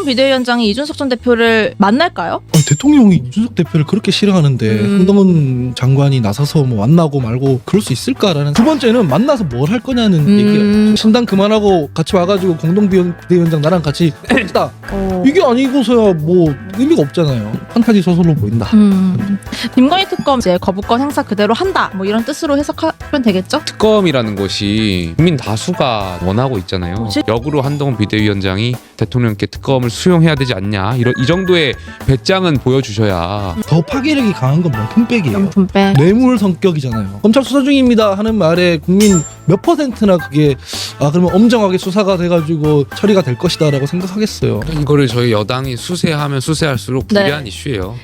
한동훈 비대위원장이 이준석 전 대표를 만날까요? 대통령이 이준석 대표를 그렇게 싫어하는데 한동훈 장관이 나서서 뭐 만나고 말고 그럴 수 있을까라는. 두 번째는 만나서 뭘 할 거냐는 얘기예요. 신당 그만하고 같이 와가지고 공동 비대위원장 나랑 같이 합시다. 이게 아니고서야 뭐 의미가 없잖아요. 판타지 소설로 보인다. 김건희 특검 이제 거부권 행사 그대로 한다 뭐 이런 뜻으로 해석하면 되겠죠? 특검이라는 것이 국민 다수가 원하고 있잖아요. 역으로 한동훈 비대위원장이 대통령께 특검을 수용해야 되지 않냐 이 정도의 배짱은 보여주셔야. 더 파괴력이 강한 건 명품백이에요. 명품백. 뇌물 성격이잖아요. 검찰 수사 중입니다 하는 말에 국민 몇 %나 그게 그러면 엄정하게 수사가 돼가지고 처리가 될 것이다 라고 생각하겠어요. 이거를 저희 여당이 수세하면 수세할수록 불리한 이슈예요.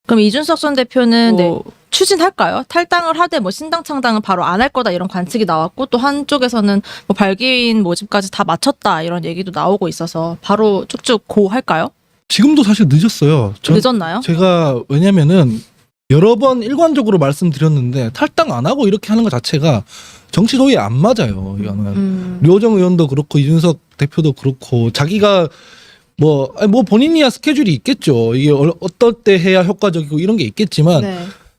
그럼 이준석 전 대표는 추진할까요? 탈당을 하되 뭐 신당 창당은 바로 안 할 거다 이런 관측이 나왔고 또 한쪽에서는 뭐 발기인 모집까지 다 마쳤다 이런 얘기도 나오고 있어서 바로 쭉쭉 고 할까요? 지금도 사실 늦었어요. 늦었나요? 제가 왜냐면은 여러 번 일관적으로 말씀드렸는데 탈당 안 하고 이렇게 하는 것 자체가 정치 도의에 안 맞아요. 이거는 류호정 의원도 그렇고 이준석 대표도 그렇고 자기가 뭐 본인이야 스케줄이 있겠죠. 이게 어떨 때 해야 효과적이고 이런 게 있겠지만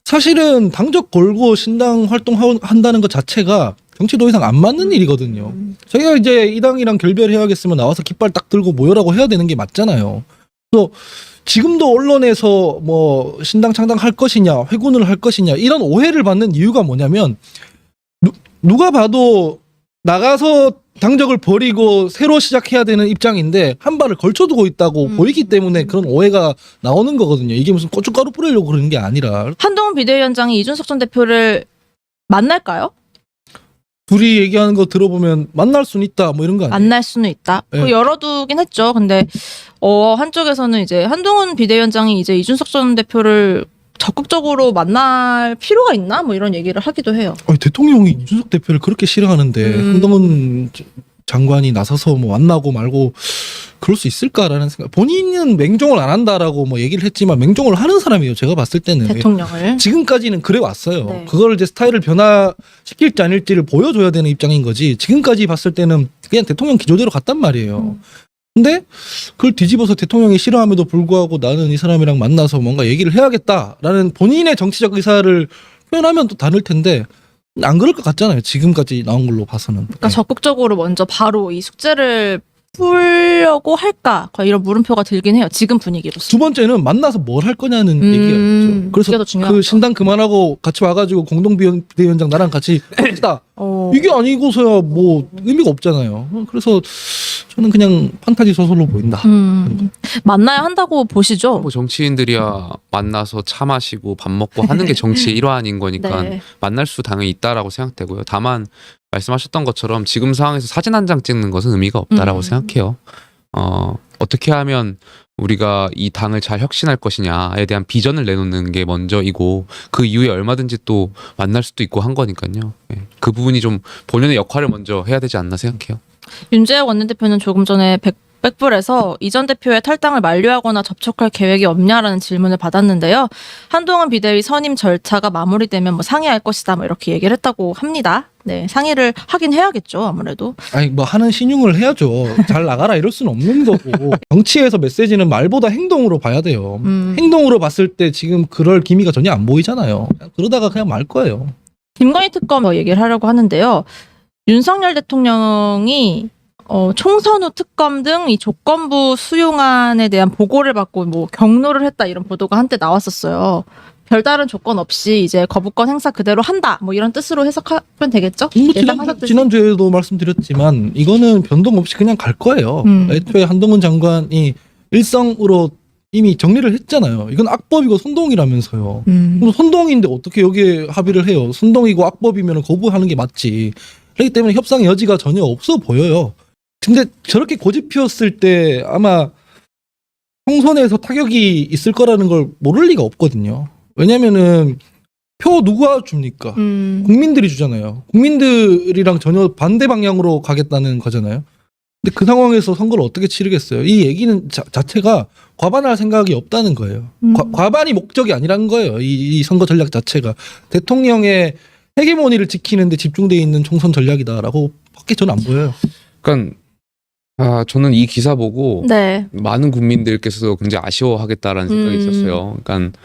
사실은 당적 걸고 신당 활동한다는 것 자체가 정치 도의상 안 맞는 일이거든요. 자기가 이제 이 당이랑 결별해야겠으면 나와서 깃발 딱 들고 모여라고 해야 되는 게 맞잖아요. 그래서 지금도 언론에서 뭐 신당 창당할 것이냐 회군을 할 것이냐 이런 오해를 받는 이유가 뭐냐면 누가 봐도 나가서 당적을 버리고 새로 시작해야 되는 입장인데 한 발을 걸쳐두고 있다고 보이기 때문에 그런 오해가 나오는 거거든요. 이게 무슨 고춧가루 뿌리려고 그러는 게 아니라. 한동훈 비대위원장이 이준석 전 대표를 만날까요? 둘이 얘기하는 거 들어보면 만날 수는 있다 뭐 이런 거 아니에요? 만날 수는 있다. 네. 열어두긴 했죠. 근데 한쪽에서는 이제 한동훈 비대위원장이 이제 이준석 전 대표를 적극적으로 만날 필요가 있나? 뭐 이런 얘기를 하기도 해요. 대통령이 이준석 대표를 그렇게 싫어하는데 한동훈 장관이 나서서 뭐 만나고 말고 그럴 수 있을까라는 생각. 본인은 맹종을 안 한다라고 뭐 얘기를 했지만 맹종을 하는 사람이에요. 제가 봤을 때는. 대통령을. 지금까지는 그래 왔어요. 네. 그걸 이제 스타일을 변화시킬지 아닐지를 보여줘야 되는 입장인 거지. 지금까지 봤을 때는 그냥 대통령 기조대로 갔단 말이에요. 근데 그걸 뒤집어서 대통령이 싫어함에도 불구하고 나는 이 사람이랑 만나서 뭔가 얘기를 해야겠다라는 본인의 정치적 의사를 표현하면 또 다를 텐데 안 그럴 것 같잖아요. 지금까지 나온 걸로 봐서는. 그러니까 적극적으로 먼저 바로 이 숙제를 풀려고 할까? 이런 물음표가 들긴 해요. 지금 분위기로서. 두 번째는 만나서 뭘 할 거냐는 얘기가 있죠. 그래서 그 신당 그만하고 같이 와가지고 공동 비대위원장 나랑 같이 합시다. 이게 아니고서야 뭐 의미가 없잖아요. 그래서 저는 그냥 판타지 소설로 보인다. 만나야 한다고 보시죠? 뭐 정치인들이야 만나서 차 마시고 밥 먹고 하는 게 정치의 일환인 거니까 만날 수 당연히 있다라고 생각되고요. 다만 말씀하셨던 것처럼 지금 상황에서 사진 한 장 찍는 것은 의미가 없다라고 생각해요. 어떻게 하면 우리가 이 당을 잘 혁신할 것이냐에 대한 비전을 내놓는 게 먼저이고 그 이후에 얼마든지 또 만날 수도 있고 한 거니까요. 그 부분이 좀 본연의 역할을 먼저 해야 되지 않나 생각해요. 윤재혁 원내대표는 조금 전에 백불에서 이전 대표의 탈당을 만류하거나 접촉할 계획이 없냐라는 질문을 받았는데요. 한동훈 비대위 선임 절차가 마무리되면 뭐 상의할 것이다 뭐 이렇게 얘기를 했다고 합니다. 네, 상의를 하긴 해야겠죠, 아무래도. 아니 뭐 하는 신용을 해야죠. 잘 나가라 이럴 수는 없는 거고. 정치에서 메시지는 말보다 행동으로 봐야 돼요. 행동으로 봤을 때 지금 그럴 기미가 전혀 안 보이잖아요. 그러다가 그냥 말 거예요. 김건희 특검 얘기를 하려고 하는데요. 윤석열 대통령이 총선 후 특검 등 이 조건부 수용안에 대한 보고를 받고 뭐 경로를 했다 이런 보도가 한때 나왔었어요. 별다른 조건 없이 이제 거부권 행사 그대로 한다 뭐 이런 뜻으로 해석하면 되겠죠? 지난주에도 말씀드렸지만 이거는 변동 없이 그냥 갈 거예요. 애초에 한동훈 장관이 일성으로 이미 정리를 했잖아요. 이건 악법이고 선동이라면서요. 그럼 선동인데 어떻게 여기에 합의를 해요? 선동이고 악법이면 거부하는 게 맞지. 그렇기 때문에 협상의 여지가 전혀 없어 보여요. 근데 저렇게 고집 피웠을 때 아마 총선에서 타격이 있을 거라는 걸 모를 리가 없거든요. 왜냐면은 표 누가 줍니까? 국민들이 주잖아요. 국민들이랑 전혀 반대 방향으로 가겠다는 거잖아요. 근데 그 상황에서 선거를 어떻게 치르겠어요? 이 얘기는 자체가 과반할 생각이 없다는 거예요. 과반이 목적이 아니라는 거예요. 이 선거 전략 자체가 대통령의 헤게모니를 지키는 데 집중돼 있는 총선 전략이다라고 밖에 저는 안 보여요. 그러니까 저는 이 기사 보고 네. 많은 국민들께서 굉장히 아쉬워하겠다라는 생각이 있었어요. 그러니까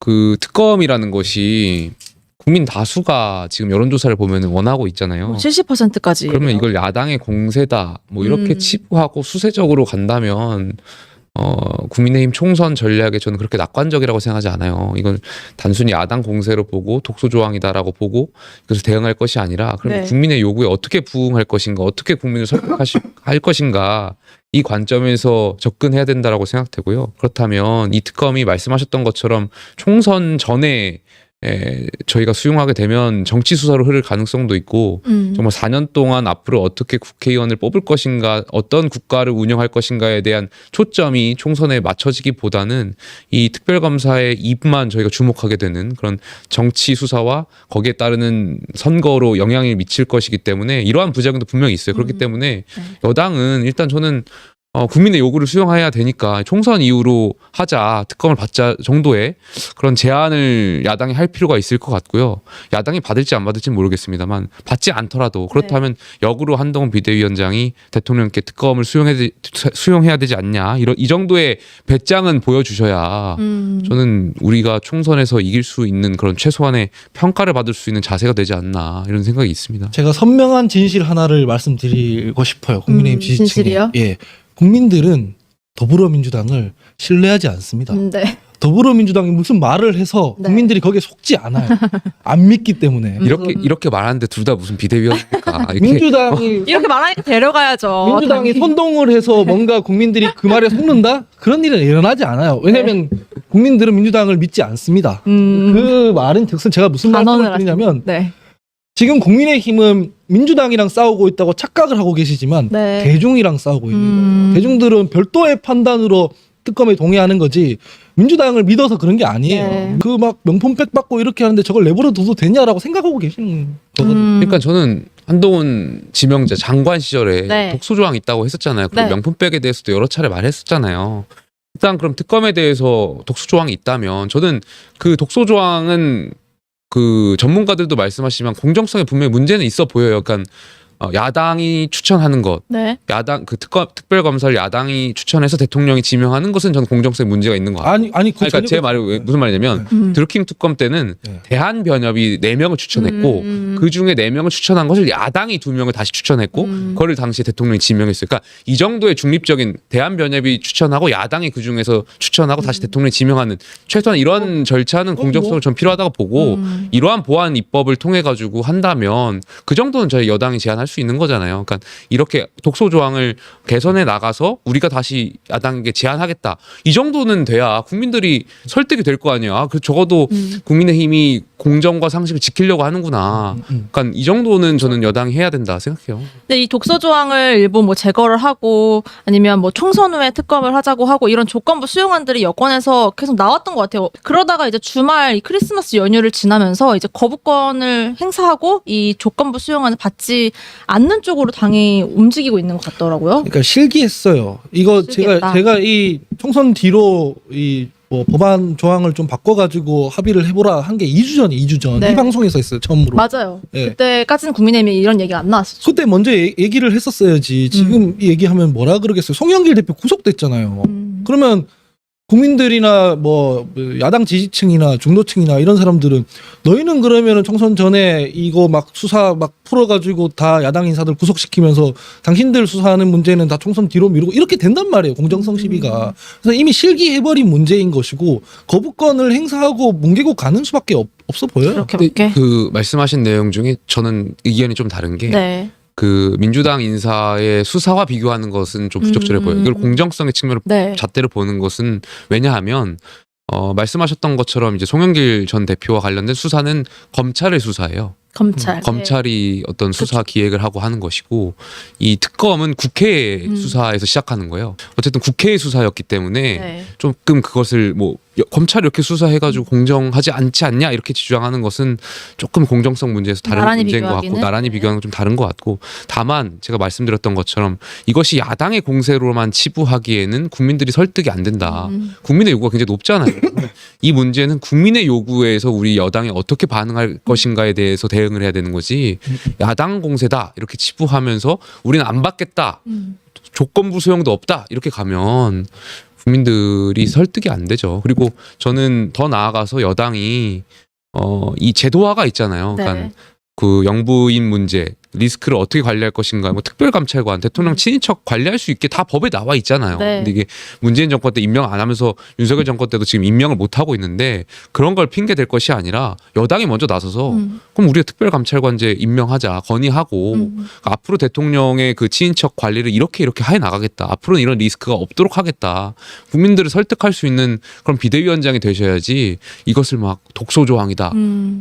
그 특검이라는 것이 국민 다수가 지금 여론조사를 보면 원하고 있잖아요. 70%까지. 그러면 이걸 야당의 공세다 뭐 이렇게 치부하고 수세적으로 간다면 국민의힘 총선 전략에 저는 그렇게 낙관적이라고 생각하지 않아요. 이건 단순히 야당 공세로 보고 독소 조항이다라고 보고 그래서 대응할 것이 아니라 그러면 네. 국민의 요구에 어떻게 부응할 것인가, 어떻게 국민을 설득할 것인가, 이 관점에서 접근해야 된다라고 생각되고요. 그렇다면 이 특검이 말씀하셨던 것처럼 총선 전에 저희가 수용하게 되면 정치 수사로 흐를 가능성도 있고 정말 4년 동안 앞으로 어떻게 국회의원을 뽑을 것인가, 어떤 국가를 운영할 것인가에 대한 초점이 총선에 맞춰지기보다는 이 특별검사의 입만 저희가 주목하게 되는 그런 정치 수사와 거기에 따르는 선거로 영향을 미칠 것이기 때문에 이러한 부작용도 분명히 있어요. 그렇기 때문에 여당은 일단 저는 국민의 요구를 수용해야 되니까 총선 이후로 하자, 특검을 받자 정도의 그런 제안을 야당이 할 필요가 있을 것 같고요. 야당이 받을지 안 받을지는 모르겠습니다만 받지 않더라도 그렇다면 역으로 한동훈 비대위원장이 대통령께 특검을 수용해야 되지 않냐, 이 정도의 배짱은 보여주셔야 저는 우리가 총선에서 이길 수 있는 그런 최소한의 평가를 받을 수 있는 자세가 되지 않나 이런 생각이 있습니다. 제가 선명한 진실 하나를 말씀드리고 싶어요. 국민의힘 지지층에. 진실이요? 예. 국민들은 더불어민주당을 신뢰하지 않습니다. 네. 더불어민주당이 무슨 말을 해서 네. 국민들이 거기에 속지 않아요. 안 믿기 때문에. 이렇게 말하는데 둘 다 무슨 비대위원입니까? 민주당이 이렇게 말하니까 데려가야죠. 민주당이 선동을 해서 뭔가 국민들이 그 말에 속는다? 그런 일은 일어나지 않아요. 왜냐하면 국민들은 민주당을 믿지 않습니다. 그 말은 즉슨 제가 무슨 말씀을 드리냐면 네. 지금 국민의힘은 민주당이랑 싸우고 있다고 착각을 하고 계시지만 네. 대중이랑 싸우고 있는 거예요. 대중들은 별도의 판단으로 특검에 동의하는 거지 민주당을 믿어서 그런 게 아니에요. 네. 그 막 명품백 받고 이렇게 하는데 저걸 내버려 둬도 되냐라고 생각하고 계시는 거거든요. 그러니까 저는 한동훈 지명자 장관 시절에 네. 독소 조항 있다고 했었잖아요. 그리고 네. 명품백에 대해서도 여러 차례 말했었잖아요. 일단 그럼 특검에 대해서 독소 조항이 있다면 저는 그 독소 조항은 그 전문가들도 말씀하시지만 공정성에 분명히 문제는 있어 보여요. 그러니까 야당이 추천하는 것, 네. 야당 그 특별검사를 야당이 추천해서 대통령이 지명하는 것은 저는 공정성에 문제가 있는 것 같아요. 아니 그러니까 제 말이 무슨 말이냐면 드루킹 특검 때는 네. 대한변협이 4명을 추천했고 그 중에 4명을 추천한 것을 야당이 2명을 다시 추천했고 그거를 당시에 대통령이 지명했어요. 그러니까 이 정도의 중립적인 대한변협이 추천하고 야당이 그 중에서 추천하고 다시 대통령이 지명하는 최소한 이런 절차는 공정성을 좀 필요하다고 보고 이러한 보안 입법을 통해 가지고 한다면 그 정도는 저희 여당이 제안할 수 있는 거잖아요. 그러니까 이렇게 독소 조항을 개선해 나가서 우리가 다시 야당에게 제안하겠다. 이 정도는 돼야 국민들이 설득이 될 거 아니야. 아, 그 적어도 국민의힘이 공정과 상식을 지키려고 하는구나. 그러니까 이 정도는 저는 여당이 해야 된다 생각해요. 근데 이 독소 조항을 일부 뭐 제거를 하고 아니면 뭐 총선 후에 특검을 하자고 하고 이런 조건부 수용안들이 여권에서 계속 나왔던 것 같아요. 그러다가 이제 주말 이 크리스마스 연휴를 지나면서 이제 거부권을 행사하고 이 조건부 수용안을 받지 않는 쪽으로 당이 움직이고 있는 것 같더라고요. 그러니까 실기했어요. 이거 실기했다. 제가 이 총선 뒤로 이 뭐 법안 조항을 좀 바꿔가지고 합의를 해보라 한 게 2주 전에 2주 전. 네. 이 방송에서 했어요. 처음으로. 맞아요. 네. 그때까지는 국민의힘이 이런 얘기가 안 나왔었죠. 그때 먼저 얘기를 했었어야지. 지금 얘기하면 뭐라 그러겠어요. 송영길 대표 구속됐잖아요. 그러면 국민들이나 뭐 야당 지지층이나 중도층이나 이런 사람들은 너희는 그러면은 총선 전에 이거 막 수사 막 풀어가지고 다 야당 인사들 구속시키면서 당신들 수사하는 문제는 다 총선 뒤로 미루고 이렇게 된단 말이에요. 공정성 시비가. 그래서 이미 실기해버린 문제인 것이고 거부권을 행사하고 뭉개고 가는 수밖에 없어 보여요. 이렇게 근데 몇개 그 말씀하신 내용 중에 저는 의견이 좀 다른 게 네. 그 민주당 인사의 수사와 비교하는 것은 좀 부적절해 보여요. 이걸 공정성의 측면으로 네. 잣대로 보는 것은 왜냐하면 말씀하셨던 것처럼 이제 송영길 전 대표와 관련된 수사는 검찰의 수사예요. 검찰. 검찰이 어떤 수사 기획을 하고 하는 것이고 이 특검은 국회 수사에서 시작하는 거예요. 어쨌든 국회의 수사였기 때문에 네. 조금 그것을 뭐 검찰이 이렇게 수사해가지고 공정하지 않지 않냐 이렇게 주장하는 것은 조금 공정성 문제에서 다른 나란히 문제인 것 같고 비교하기는? 나란히 비교하는 건 좀 다른 것 같고 다만 제가 말씀드렸던 것처럼 이것이 야당의 공세로만 치부하기에는 국민들이 설득이 안 된다. 국민의 요구가 굉장히 높잖아요. 이 문제는 국민의 요구에서 우리 여당이 어떻게 반응할 것인가에 대해서 대응을 해야 되는 거지 야당 공세다 이렇게 치부하면서 우리는 안 받겠다. 조건부 수용도 없다 이렇게 가면 국민들이 설득이 안 되죠. 그리고 저는 더 나아가서 여당이 이 제도화가 있잖아요. 네. 그러니까 그 영부인 문제 리스크를 어떻게 관리할 것인가 뭐 특별감찰관 대통령 친인척 관리할 수 있게 다 법에 나와 있잖아요. 네. 근데 이게 문재인 정권 때 임명 안 하면서 윤석열 정권 때도 지금 임명을 못 하고 있는데 그런 걸 핑계 댈 것이 아니라 여당이 먼저 나서서 그럼 우리가 특별감찰관제 임명하자 건의하고 그러니까 앞으로 대통령의 그 친인척 관리를 이렇게 해 나가겠다. 앞으로는 이런 리스크가 없도록 하겠다. 국민들을 설득할 수 있는 그런 비대위원장이 되셔야지 이것을 막 독소 조항이다.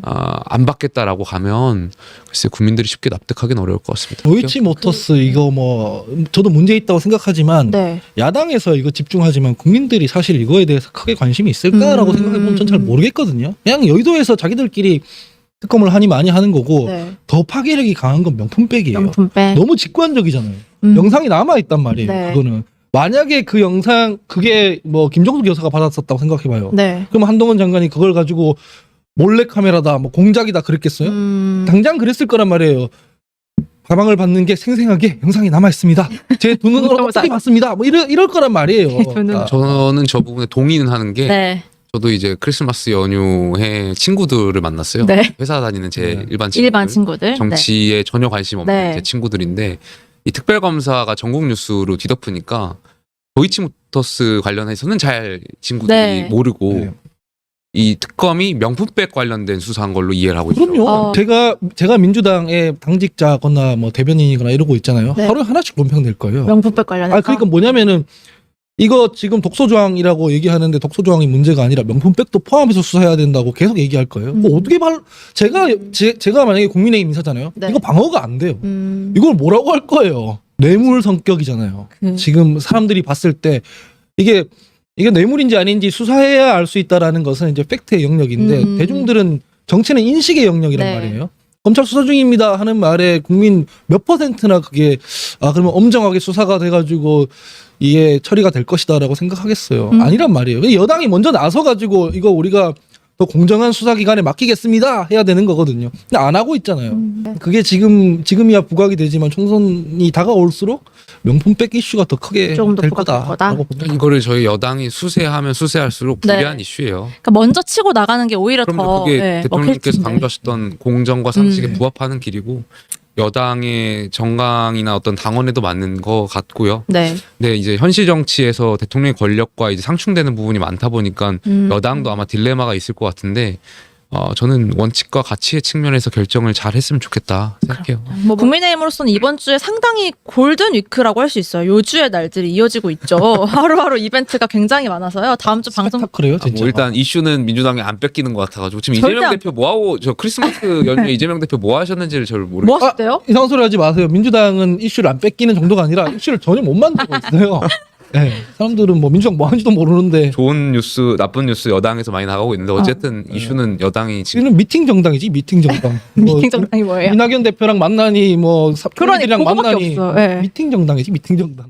안 받겠다라고 가면 글쎄 국민들이 쉽게 납득하기는 어려울 것 같습니다. 도이치모터스 이거 뭐 저도 문제 있다고 생각하지만 네. 야당에서 이거 집중하지만 국민들이 사실 이거에 대해서 크게 관심이 있을까라고 생각해보면 전 잘 모르겠거든요. 그냥 여의도에서 자기들끼리 특검을 하니 많이 하는 거고 네. 더 파괴력이 강한 건 명품백이에요. 명품백. 너무 직관적이잖아요. 영상이 남아 있단 말이에요. 네. 그거는 만약에 그 영상 그게 뭐 김정숙 여사가 받았었다고 생각해봐요. 네. 그럼 한동훈 장관이 그걸 가지고 몰래 카메라다, 뭐 공작이다 그랬겠어요? 당장 그랬을 거란 말이에요. 가방을 받는 게 생생하게 영상이 남아 있습니다. 제 두 눈으로 어떻게 봤습니다. 뭐 이럴 거란 말이에요. 그러니까 저는 저 부분에 동의는 하는 게 네. 저도 이제 크리스마스 연휴에 친구들을 만났어요. 네. 회사 다니는 제 네. 일반 친구들. 일반 친구들. 정치에 전혀 관심 없는 네. 제 친구들인데 이 특별검사가 전국 뉴스로 뒤덮으니까 도이치모터스 관련해서는 잘 친구들이 네. 모르고 네. 이 특검이 명품백 관련된 수사한 걸로 이해를 하고 있죠. 그럼요. 제가 민주당의 당직자거나 뭐 대변인이거나 이러고 있잖아요. 네. 하루에 하나씩 논평 낼 거예요. 명품백 관련해서. 그러니까 뭐냐면은 이거 지금 독소조항이라고 얘기하는데 독소조항이 문제가 아니라 명품백도 포함해서 수사해야 된다고 계속 얘기할 거예요. 뭐 어떻게 제가 만약에 국민의힘 인사잖아요. 네. 이거 방어가 안 돼요. 음. 이걸 뭐라고 할 거예요. 뇌물 성격이잖아요. 지금 사람들이 봤을 때 이게 뇌물인지 아닌지 수사해야 알 수 있다라는 것은 이제 팩트의 영역인데 대중들은 정치는 인식의 영역이란 네. 말이에요. 검찰 수사 중입니다 하는 말에 국민 몇 %나 그게 그러면 엄정하게 수사가 돼가지고 이게 처리가 될 것이다라고 생각하겠어요. 아니란 말이에요. 여당이 먼저 나서가지고 이거 우리가 더 공정한 수사기관에 맡기겠습니다 해야 되는 거거든요. 근데 안 하고 있잖아요. 그게 지금이야 부각이 되지만 총선이 다가올수록 명품백 이슈가 더 크게 조금 더 될 부각될 거다. 거다라고 봅니다. 이거를 저희 여당이 수세하면 수세할수록 네. 불리한 이슈예요. 그러니까 먼저 치고 나가는 게 오히려 그럼요. 더 그게 네, 대통령께서 먹힐 텐데. 강조하셨던 공정과 상식에 부합하는 길이고 여당의 정강이나 어떤 당원에도 맞는 것 같고요. 네. 근데 이제 현실 정치에서 대통령의 권력과 이제 상충되는 부분이 많다 보니까 여당도 아마 딜레마가 있을 것 같은데 저는 원칙과 가치의 측면에서 결정을 잘 했으면 좋겠다 생각해요. 뭐 국민의힘으로서는 이번 주에 상당히 골든 위크라고 할 수 있어요. 요주의 날들이 이어지고 있죠. 하루하루 이벤트가 굉장히 많아서요. 다음 주 방송 스펙타클해요, 진짜. 뭐 일단 이슈는 민주당이 안 뺏기는 것 같아가지고 지금 절대 이재명 안 대표 뭐하고 저 크리스마스 연휴에 이재명 대표 뭐 하셨는지를 잘 모르겠어요. 뭐 하셨대요? 이상한 소리 하지 마세요. 민주당은 이슈를 안 뺏기는 정도가 아니라 이슈를 전혀 못 만들고 있어요. 네, 사람들은 뭐 민주당 뭐 하는지도 모르는데 좋은 뉴스, 나쁜 뉴스 여당에서 많이 나가고 있는데 어쨌든 이슈는 여당이 지금 지금 미팅 정당이지 미팅 정당. 미팅 정당이 뭐예요? 이낙연 대표랑 만나니 뭐 그러니까 사람들이랑 그거밖에 만나니 없어. 네. 미팅 정당이지 미팅 정당.